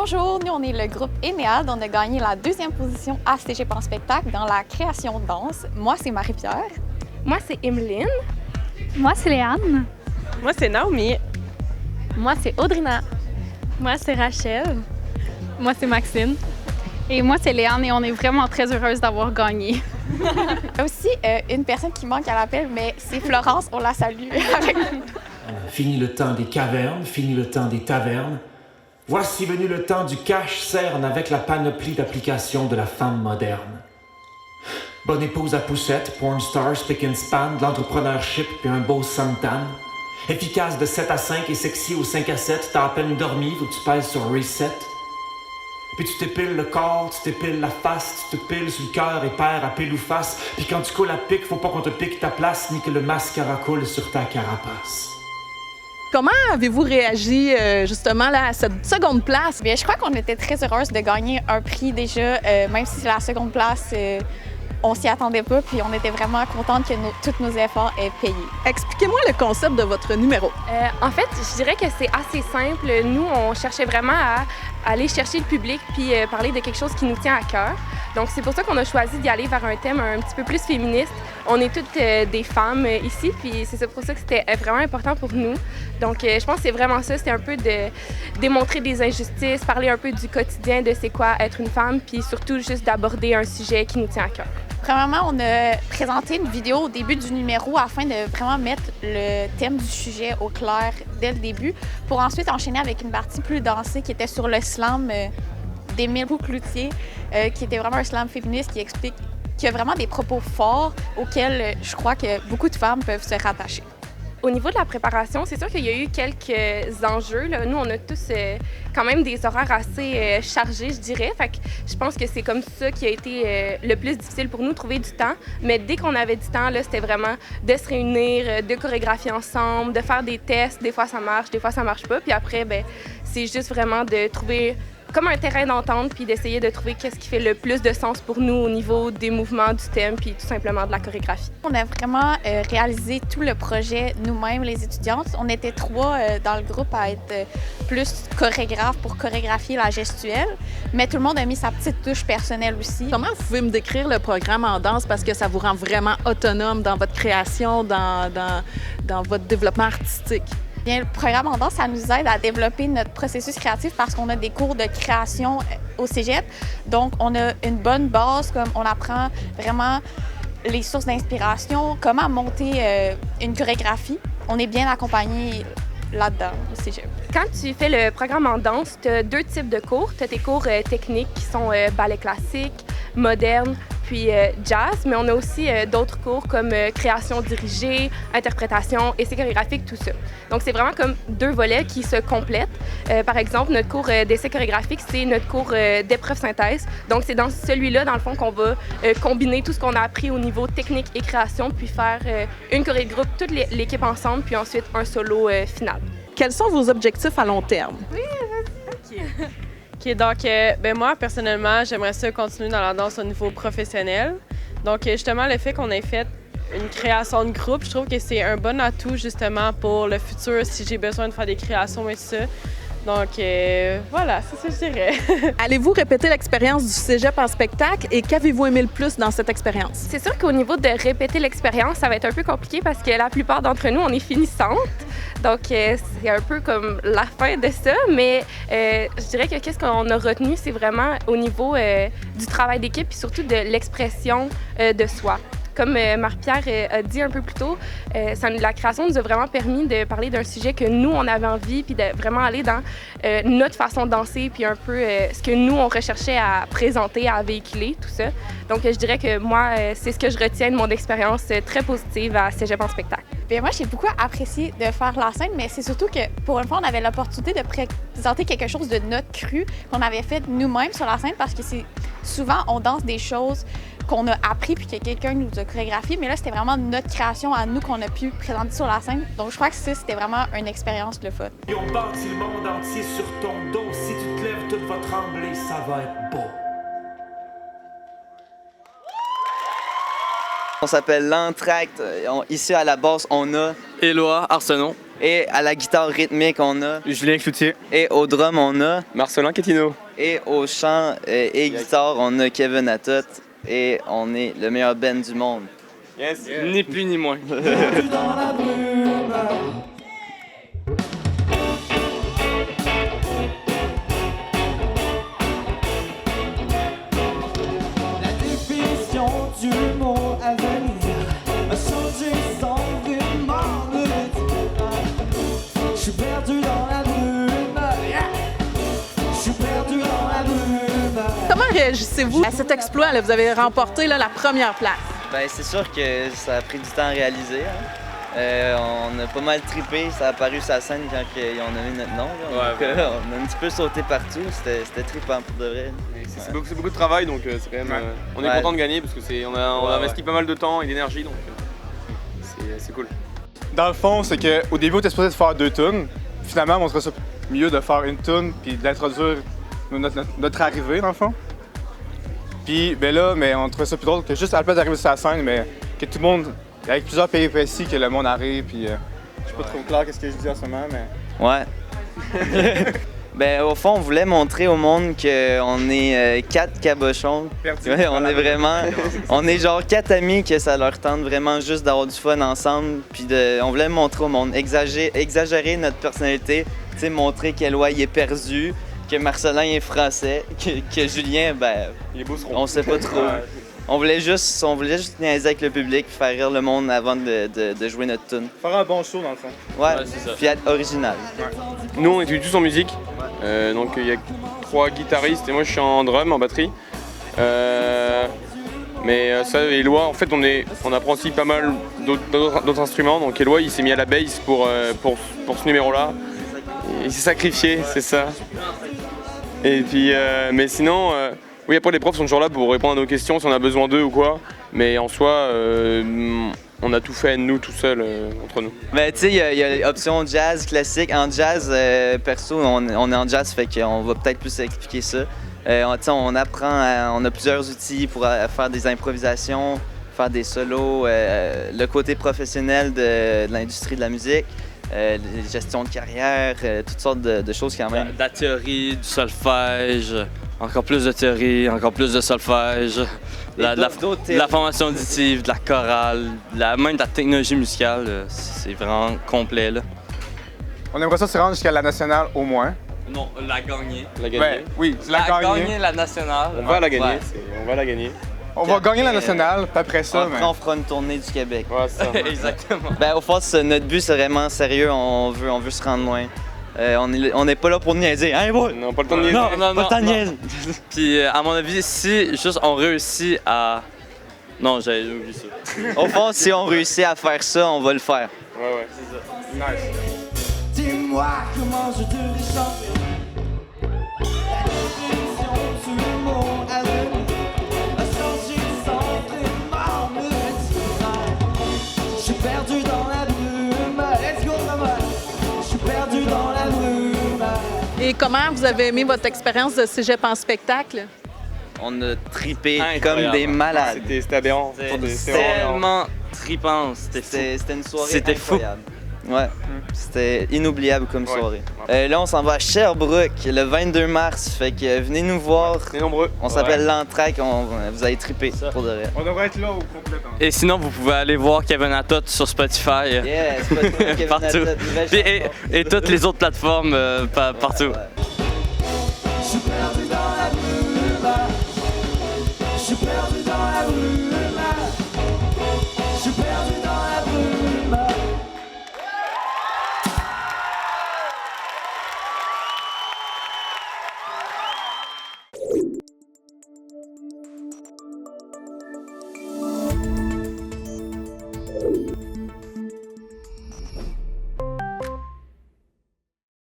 Bonjour, nous on est le groupe Énéade. On a gagné la 2e position à Cégep en spectacle dans la création de danse. Moi, c'est Marie-Pierre. Moi, c'est Emeline. Moi, c'est Léane. Moi, c'est Naomi. Moi, c'est Audrina. Moi, c'est Rachel. Moi, c'est Maxine. Et moi, c'est Léane et on est vraiment très heureuse d'avoir gagné. Il y a aussi une personne qui manque à l'appel, mais c'est Florence, on la salue avec nous. Fini le temps des cavernes, fini le temps des tavernes. Voici venu le temps du cache-cerne avec la panoplie d'applications de la femme moderne. Bonne épouse à poussette, porn star, spick and span, de l'entrepreneurship puis un beau suntan. Efficace de 7 à 5 et sexy au 5 à 7, t'as à peine dormi, faut que tu pèses sur reset. Puis tu t'épiles le corps, tu t'épiles la face, tu te piles sur le cœur et père à pile ou face. Puis quand tu coules à pic, faut pas qu'on te pique ta place, ni que le mascara coule sur ta carapace. Comment avez-vous réagi justement là, à cette seconde place? Bien, je crois qu'on était très heureuse de gagner un prix déjà, même si c'est la seconde place. On s'y attendait pas, puis on était vraiment contente que tous nos efforts aient payé. Expliquez-moi le concept de votre numéro. En fait, je dirais que c'est assez simple. Nous, on cherchait vraiment à aller chercher le public puis parler de quelque chose qui nous tient à cœur. Donc, c'est pour ça qu'on a choisi d'y aller vers un thème un petit peu plus féministe. On est toutes des femmes ici, puis c'est pour ça que c'était vraiment important pour nous. Donc, je pense que c'est vraiment ça. C'était un peu de démontrer des injustices, parler un peu du quotidien de c'est quoi être une femme, puis surtout juste d'aborder un sujet qui nous tient à cœur. Premièrement, on a présenté une vidéo au début du numéro afin de vraiment mettre le thème du sujet au clair dès le début, pour ensuite enchaîner avec une partie plus dansée qui était sur le slam d'Émile Cloutier, qui était vraiment un slam féministe qui a vraiment des propos forts auxquels je crois que beaucoup de femmes peuvent se rattacher. Au niveau de la préparation, c'est sûr qu'il y a eu quelques enjeux. Là. Nous, on a tous quand même des horaires assez chargés, je dirais. Fait que je pense que c'est comme ça qui a été le plus difficile pour nous, trouver du temps. Mais dès qu'on avait du temps, là, c'était vraiment de se réunir, de chorégraphier ensemble, de faire des tests. Des fois, ça marche, des fois, ça marche pas. Puis après, ben, c'est juste vraiment de trouver comme un terrain d'entente, puis d'essayer de trouver qu'est-ce qui fait le plus de sens pour nous au niveau des mouvements, du thème, puis tout simplement de la chorégraphie. On a vraiment réalisé tout le projet nous-mêmes, les étudiantes. On était 3 dans le groupe à être plus chorégraphes pour chorégraphier la gestuelle, mais tout le monde a mis sa petite touche personnelle aussi. Comment vous pouvez me décrire le programme en danse parce que ça vous rend vraiment autonome dans votre création, dans votre développement artistique? Bien, le programme en danse, ça nous aide à développer notre processus créatif parce qu'on a des cours de création au cégep. Donc, on a une bonne base, comme on apprend vraiment les sources d'inspiration, comment monter une chorégraphie. On est bien accompagné là-dedans au cégep. Quand tu fais le programme en danse, tu as 2 types de cours. Tu as tes cours techniques qui sont ballet classique, moderne, puis jazz, mais on a aussi d'autres cours comme création dirigée, interprétation, essai chorégraphique, tout ça. Donc, c'est vraiment comme 2 volets qui se complètent. Par exemple, notre cours d'essai chorégraphique, c'est notre cours d'épreuve synthèse. Donc, c'est dans celui-là, dans le fond, qu'on va combiner tout ce qu'on a appris au niveau technique et création, puis faire une choré de groupe, toute l'équipe ensemble, puis ensuite un solo final. Quels sont vos objectifs à long terme? Oui, vas-y. OK, donc, moi, personnellement, j'aimerais ça continuer dans la danse au niveau professionnel. Donc, justement, le fait qu'on ait fait une création de groupe, je trouve que c'est un bon atout, justement, pour le futur, si j'ai besoin de faire des créations et tout ça. Donc, voilà, c'est ça que je dirais. Allez-vous répéter l'expérience du cégep en spectacle et qu'avez-vous aimé le plus dans cette expérience? C'est sûr qu'au niveau de répéter l'expérience, ça va être un peu compliqué parce que la plupart d'entre nous, on est finissantes. Donc, c'est un peu comme la fin de ça. Mais je dirais que qu'est-ce qu'on a retenu, c'est vraiment au niveau du travail d'équipe et surtout de l'expression de soi. Comme Marie-Pierre a dit un peu plus tôt, la création nous a vraiment permis de parler d'un sujet que nous, on avait envie, puis de vraiment aller dans notre façon de danser, puis un peu ce que nous, on recherchait à présenter, à véhiculer, tout ça. Donc, je dirais que moi, c'est ce que je retiens de mon expérience très positive à Cégep en spectacle. Bien, moi, j'ai beaucoup apprécié de faire la scène, mais c'est surtout que, pour une fois, on avait l'opportunité de présenter quelque chose de notre cru qu'on avait fait nous-mêmes sur la scène, parce que souvent, on danse des choses qu'on a appris puis que quelqu'un nous a chorégraphié, mais là, c'était vraiment notre création à nous qu'on a pu présenter sur la scène. Donc, je crois que ça, c'était vraiment une expérience le fun. Et on bâtit le monde entier sur ton dos. Si tu te lèves, tout va trembler, ça va être beau. On s'appelle L'Entracte. Ici, à la basse, on a Éloi Arsenon. Et à la guitare rythmique, on a Julien Cloutier. Et au drum, on a Marcelin Catino. Et au chant et guitare, on a Kevin Atot. Et on est le meilleur band du monde. Yes, ni plus ni moins. Du mot à venir a changé sans vraiment me le dire. Je suis perdu dans la brume, je suis perdu dans la brume. Comment réagissez-vous à cet exploit? Là? Vous avez remporté là, la première place. Ben, c'est sûr que ça a pris du temps à réaliser. Hein. On a pas mal trippé, ça a apparu sur la scène quand ils ont nommé notre nom. Là. Donc, on a un petit peu sauté partout, c'était trippant pour de vrai. C'est beaucoup de travail, donc c'est quand même. On est content de gagner parce que on a investi pas mal de temps et d'énergie, donc c'est cool. Dans le fond, c'est qu'au début, on était supposé de faire 2 tunes. Finalement, on serait ça mieux de faire une tune puis d'introduire notre arrivée, dans le fond. Puis ben là, mais on trouvait ça plus drôle que juste à la place d'arriver sur la scène, mais que tout le monde, avec plusieurs péripéties, que le monde arrive, puis je suis pas trop clair qu'est-ce que je dis en ce moment, mais... Ouais. Ben, au fond, on voulait montrer au monde qu'on est 4 cabochons. Ouais, on est vraiment... On est genre 4 amis que ça leur tente vraiment juste d'avoir du fun ensemble. Puis on voulait montrer au monde, exagérer notre personnalité, tu sais, montrer qu'Éloi est perdu, que Marcelin est français, que Julien, ben, on sait pas trop. On voulait juste niaiser avec le public, faire rire le monde avant de jouer notre tune. Faire un bon show, dans le fond. Ouais, puis être original. Ouais. Nous, on étudie tous en musique. Donc, il y a 3 guitaristes et moi, je suis en drum, en batterie. Mais ça, Éloi, en fait, on apprend aussi pas mal d'autres instruments. Donc, Éloi, il s'est mis à la bass pour ce numéro-là. Il s'est sacrifié, c'est ça. Et puis, mais sinon... Oui, après les profs sont toujours là pour répondre à nos questions si on a besoin d'eux ou quoi. Mais en soi, on a tout fait nous tout seuls entre nous. Mais tu sais, il y a l'option jazz classique. En jazz, perso, on est en jazz, fait qu'on va peut-être plus expliquer ça. On apprend, on a plusieurs outils pour faire des improvisations, faire des solos, le côté professionnel de l'industrie de la musique. Gestion de carrière, toutes sortes de choses quand même. De la théorie, du solfège, encore plus de théorie, encore plus de solfège, la formation auditive, de la chorale, même de la technologie musicale, c'est vraiment complet. Là. On aimerait ça se rendre jusqu'à la nationale au moins. Non, la gagner. La gagner. Ben, oui, gagner la nationale. On va la gagner. Ouais. On va la gagner. On va gagner la nationale, puis après ça... Après, on fera une tournée du Québec. Ouais, ça. Exactement. Ben, au fond, notre but, c'est vraiment sérieux. On veut se rendre loin. On n'est pas là pour niaiser. Hein, boy? Non, pas le temps de niaiser. Non, pas le temps de niaiser. Puis, à mon avis, si juste on réussit à... Non, j'avais oublié ça. Au fond, si on réussit à faire ça, on va le faire. Ouais, c'est ça. Nice. Dis-moi comment je devrais changer. La définition du mot à venir a changé sans vraiment me le dire. Je suis perdu dans la brume. Let's go, Thomas. Je suis perdu dans la brume. Et comment vous avez aimé votre expérience de cégep en spectacle? On a trippé comme des malades. C'était aberrant. C'était tellement trippant. C'était une soirée incroyable. Ouais, c'était inoubliable comme soirée. Là, on s'en va à Sherbrooke le 22 mars, fait que venez nous voir. Venez nombreux. On s'appelle L'Entracte, vous allez tripper pour de vrai. On devrait être là au complet. Et sinon, vous pouvez aller voir Kevin Atot sur Spotify. Yeah, Spotify, Kevin partout. Atot, Et toutes les autres plateformes partout. Ouais.